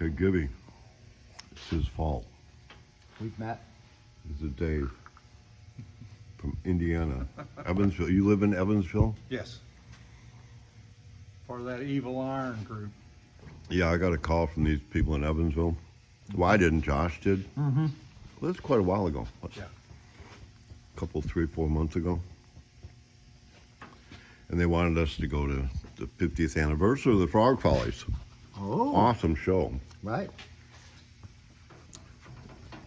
Okay, Gibby. It's his fault. We've met. This is Dave from Indiana. Evansville. You live in Evansville? Yes. Part of that evil iron group. Yeah, I got a call from these people in Evansville. Well, I didn't. Josh did. Mm-hmm. Well, that's quite a while ago. Yeah. A couple, 3-4 months ago. And they wanted us to go to the 50th anniversary of the Frog Follies. Oh. Awesome show. Right.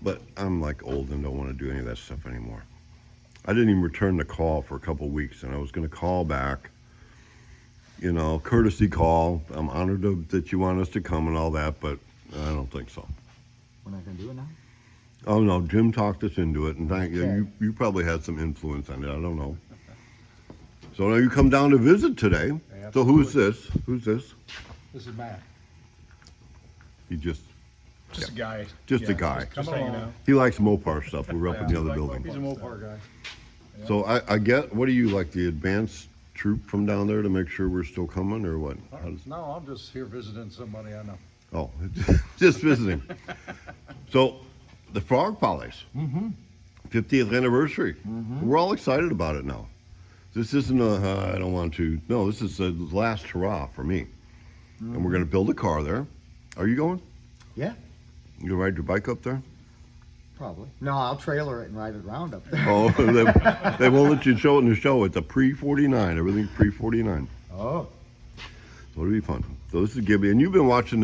But I'm like old and don't want to do any of that stuff anymore. I didn't even return the call for a couple of weeks, and I was going to call back. You know, courtesy call. I'm honored that you want us to come and all that, but I don't think so. We're not going to do it now? Oh, no, Jim talked us into it, and thank you. Okay. You probably had some influence on it. I don't know. So now you come down to visit today. Yeah, So who's absolutely. this? Who's this? This is Matt. He just Just a guy. Just a guy. Just hanging out. he likes Mopar stuff. We were up in the Yeah. other building. He's a Mopar guy. So I get. What are you, like the advanced troop from down there to make sure we're still coming, or what? How does- No, I'm just here visiting somebody I know. Oh, just visiting. So, the Frog Follies, Mm-hmm. 50th anniversary. We're all excited about it now. This isn't a, I don't want to, no, this is the last hurrah for me. And we're going to build a car there. Are you going? Yeah, You going to ride your bike up there? probably. No, I'll trailer it and ride it around up there. Oh, they won't let you show it in the show. It's a pre-49. Everything's pre-49. Oh. So it'll be fun. So this is Gibby. And you've been watching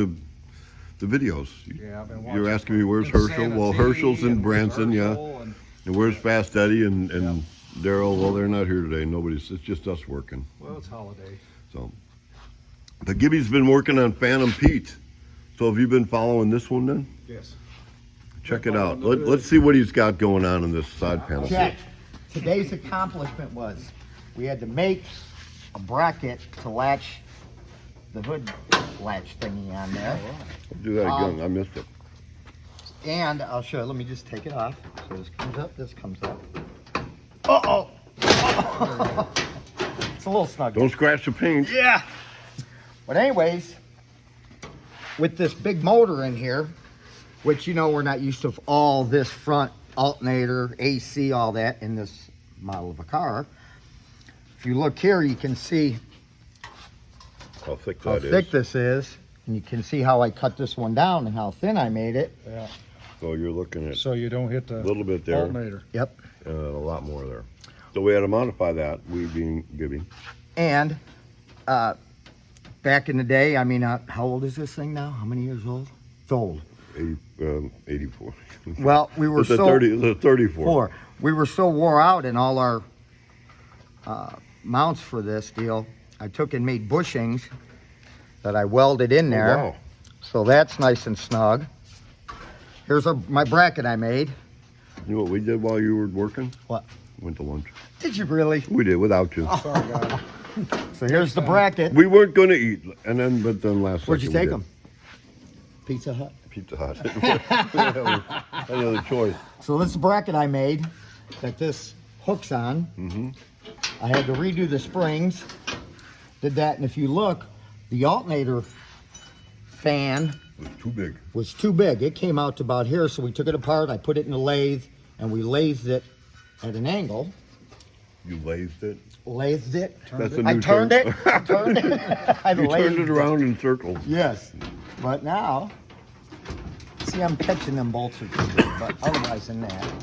the videos. Yeah, I've been watching. You're asking me where's Herschel? Well, Herschel's in Branson, yeah. And And where's Fast Eddie and Daryl? Well, they're not here today. It's just us working. well, it's holiday. So, but Gibby's been working on Phantom Pete. So have you been following this one then? Yes. Check it out. Let's see what he's got going on in this side panel. Check. Today's accomplishment was we had to make a bracket to latch the hood latch thingy on there. Do that again. I missed it. And I'll show you. Let me just take it off. So this comes up, this comes up. Uh-oh. It's a little snug. Don't scratch the paint. Yeah. But anyways, with this big motor in here, which you know we're not used to all this front alternator, AC, all that in this model of a car. If you look here, you can see How thick how that is. thick this is. And you can see how I cut this one down and how thin I made it. Yeah. So you're looking at So you don't hit the a little bit there, alternator. Yep. a lot more there. So we had to modify that, we being Gibby. And back in the day, I mean, how old is this thing now? How many years old? It's old. 84. Well, we were It's a so 30, it's a 34. we were so wore out in all our mounts for this deal. I took and made bushings that I welded in there. Oh, wow. So that's nice and snug. Here's my bracket I made. You know what we did while you were working? What? Went to lunch. Did you really? We did without you. Sorry, guys. So here's the bracket. We weren't going to eat, but then last Where'd you second we take did. them? Pizza Hut. Pizza Hut. Any other choice? So this is the bracket I made that this hooks on. Mm-hmm. I had to redo the springs. Did that, and if you look, the alternator fan It was too big. was too big. It came out to about here, so we took it apart. I put it in the lathe, and we lathed it at an angle. You lathed it. Lathed it. That's a I new turned term. it. I turned it. I You turned lathed it around in circles. Yes, but now, see, I'm catching them bolts are too big, but otherwise than that.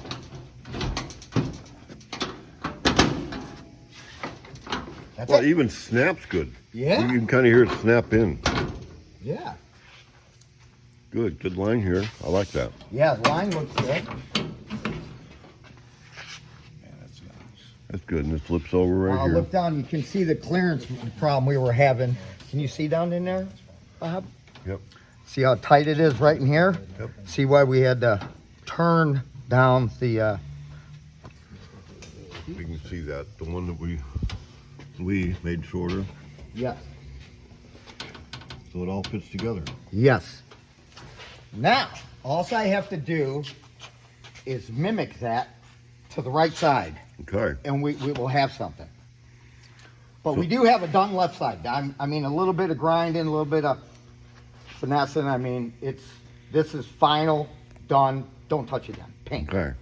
That's Well, it. even snap's good. Yeah. You can kind of hear it snap in. Yeah. Good line here. I like that. Yeah, the line looks good. Man, that's nice. That's good. And it flips over right I'll here. look down, you can see the clearance problem we were having. Can you see down in there, Bob? Yep. See how tight it is right in here? Yep. See why we had to turn down the, We can see that. The one that we made shorter. yes. So it all fits together. Yes. Now, all I have to do is mimic that to the right side, Okay. and we will have something. But we do have it done left side. I mean, a little bit of grinding, a little bit of finessing. I mean, this is final, done. Don't touch it again. Paint. Okay,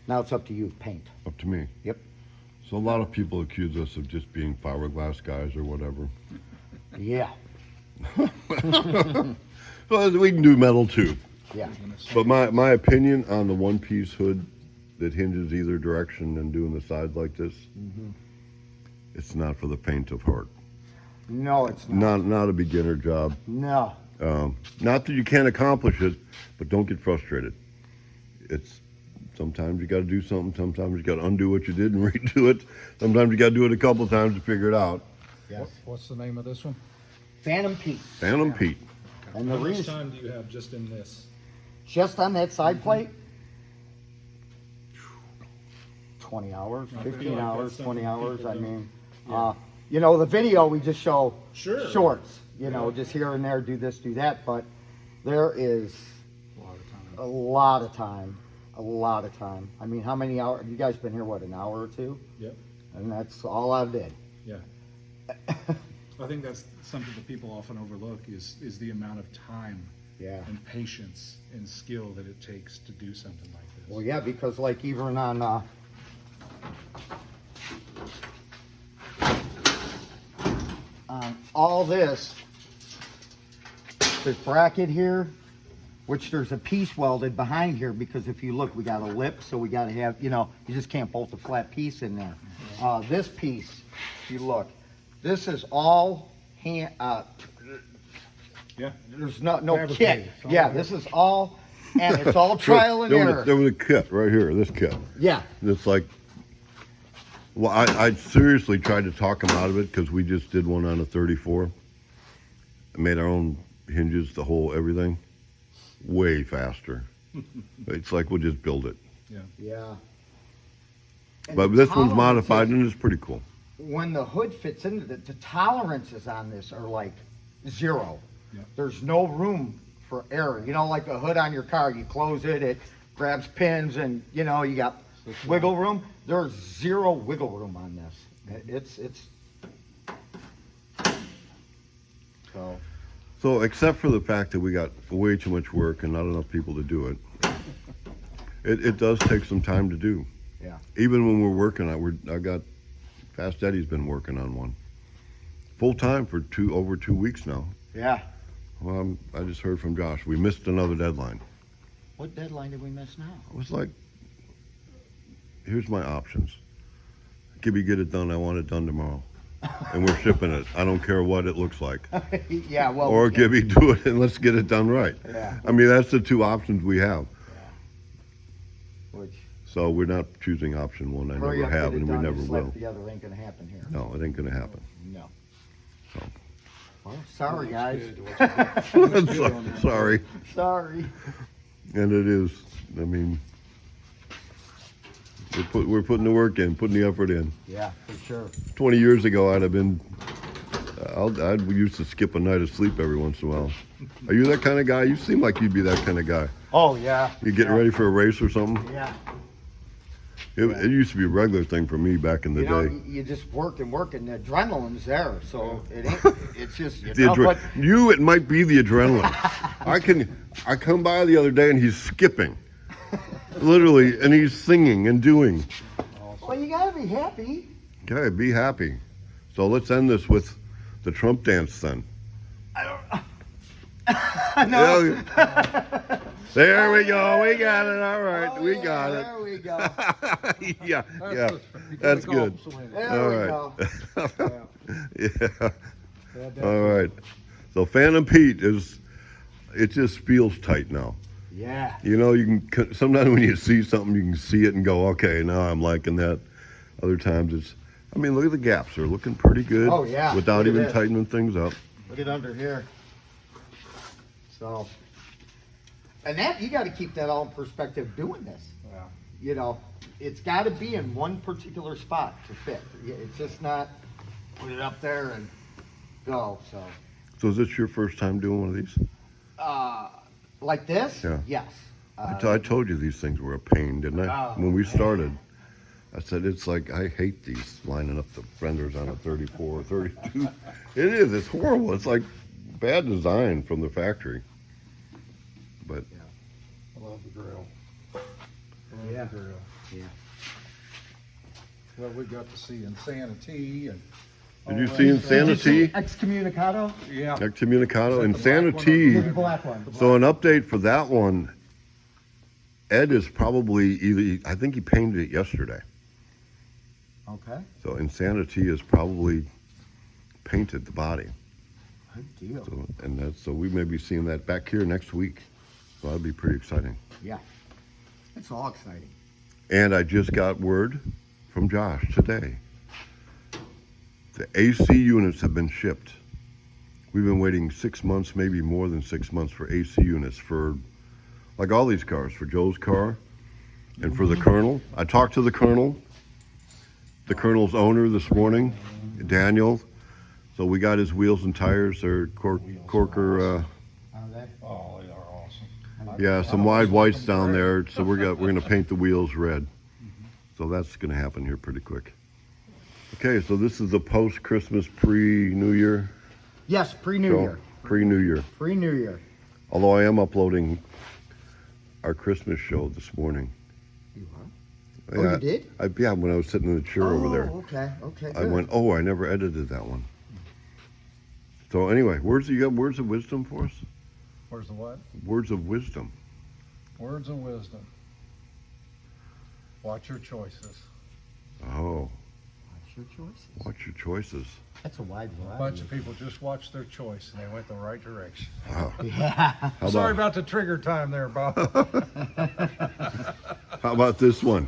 Now it's up to you. Paint. up to me. Yep. So a lot of people accuse us of just being fiberglass guys or whatever. Yeah. Well, we can do metal too. Yeah. But my opinion on the one-piece hood that hinges either direction and doing the sides like this, it's not for the faint of heart. No, it's not. Not a beginner job. No. Not that you can't accomplish it, but don't get frustrated. It's sometimes you got to do something. Sometimes you got to undo what you did and redo it. Sometimes you got to do it a couple times to figure it out. Yes. What's the name of this one? Phantom Pete. Phantom Pete. And How the much reason, time do you have just in this? just on that side plate, 20 hours, I feel 15 like hours, that's 20 something hours. people I don't- mean, Yeah. you know, the video we just show Sure. shorts, you know, Yeah. just here and there, do this, do that. But there is A lot of time. a lot of time, a lot of time. I mean, how many hours? You guys been here, what, an hour or two? Yep. And that's all I did. Yeah. I think that's something that people often overlook is the amount of time Yeah. and patience and skill that it takes to do something like this. Well, yeah, because like even on all this, this bracket here, which there's a piece welded behind here because if you look, we got a lip, so we got to have, you know, you just can't bolt a flat piece in there. This piece, if you look, this is all hand. Yeah. There's no Fabricated. kit. It's all Yeah, fabricated. this is all, and it's all trial and error. There was a kit right here, this kit. Yeah. It's like, well, I seriously tried to talk him out of it because we just did one on a 34. Made our own hinges, the whole everything, way faster. It's like we'll just build it. Yeah. And But the this one's tolerances- modified and it's pretty cool. When the hood fits into the tolerances on this are like 0. Yep. There's no room for error. You know, like a hood on your car, you close it, it grabs pins, and you know you got wiggle room. There's 0 wiggle room on this. It's so. So except for the fact that we got way too much work and not enough people to do it, it does take some time to do. Yeah. Even when we're working on I got Fast Eddie's been working on one full time for over 2 weeks now. Yeah. Well, I just heard from Josh. We missed another deadline. What deadline did we miss now? I was like, here's my options. Gibby, get it done. I want it done tomorrow. And we're shipping it. I don't care what it looks like. Yeah. Well. Or we can't- Gibby, do it and let's get it done right. Yeah. I mean, that's the two options we have. Which. So we're not choosing option one. I hurry never up, have get it and we done, never just slap will. together ain't gonna happen here. No, it ain't going to happen. No. So. Well, sorry guys. Sorry. Sorry. And it is. I mean, we're putting the work in, putting the effort in. Yeah, for sure. 20 years ago, I'd have been. I used to skip a night of sleep every once in a while. Are you that kind of guy? You seem like you'd be that kind of guy. Oh yeah. You getting yeah. ready for a race or something? Yeah. It used to be a regular thing for me back in the You know, day. you just work and work, and the adrenaline's there, so it ain't. It's just you The know, but it might be the adrenaline. I come by the other day and he's skipping, literally, and he's singing and doing. well, you gotta be happy. Okay, be happy. So let's end this with the Trump dance then. No. Yeah. There we go. We got it. All right, Oh, we yeah, got There we go. it. Yeah, yeah, that's good. There All we right. go. Yeah. All right. So Phantom Pete it just feels tight now. Yeah. You know, you can sometimes when you see something, you can see it and go, okay, now I'm liking that. Other times I mean, look at the gaps; they're looking pretty good. Oh, yeah. Without Look at even this. tightening things up. Look at under here. So, and that you got to keep that all in perspective doing this. Yeah. You know, it's got to be in one particular spot to fit. It's just not put it up there and go. So is this your first time doing one of these? Like this? Yeah. Yes. I told you these things were a pain, didn't I? Oh, When we man. started, I said it's like I hate these lining up the fenders on a 34 or 32. It is. It's horrible. It's like bad design from the factory. But I love the grill. Love Yeah. the grill. Yeah. Well, we got to see Insanity and. did all you that see stuff. Insanity? Excommunicado? Yeah. Excommunicado, Is that the black one or Insanity. The black one. So an update for that one. Ed is probably I think he painted it yesterday. Okay. So Insanity is probably painted the body. Good deal. So we may be seeing that back here next week. So that'd be pretty exciting. Yeah. It's all exciting. And I just got word from Josh today. The AC units have been shipped. We've been waiting 6 months, maybe more than 6 months for AC units for, like all these cars, for Joe's car and for the Colonel. I talked to the Colonel's owner this morning, Daniel. So we got his wheels and tires. They're Corker, Are they? Oh, they are awesome. yeah, some wide whites down there. So we're gonna paint the wheels red. So that's gonna happen here pretty quick. Okay, so this is the post-Christmas, pre-New Year Yes, pre-New show. Year. Pre-New Year. Pre-New Year. Although I am uploading our Christmas show this morning. You are? Oh, you did? Yeah, when I was sitting in the chair over there. Okay, okay, I good. went, oh, I never edited that one. So anyway, you got words of wisdom for us? Where's the what? Words of wisdom. Words of wisdom. Watch your choices. Oh, What's your choices? watch your choices. That's a wide A bunch variety. of people just watched their choice and they went the right direction. Wow. Yeah. How Sorry about, about the trigger time there, Bob. how about this one?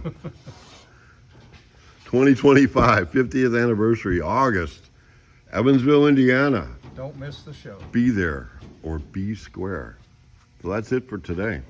2025, 50th anniversary, August, Evansville, Indiana. Don't miss the show. Be there or be square. So that's it for today.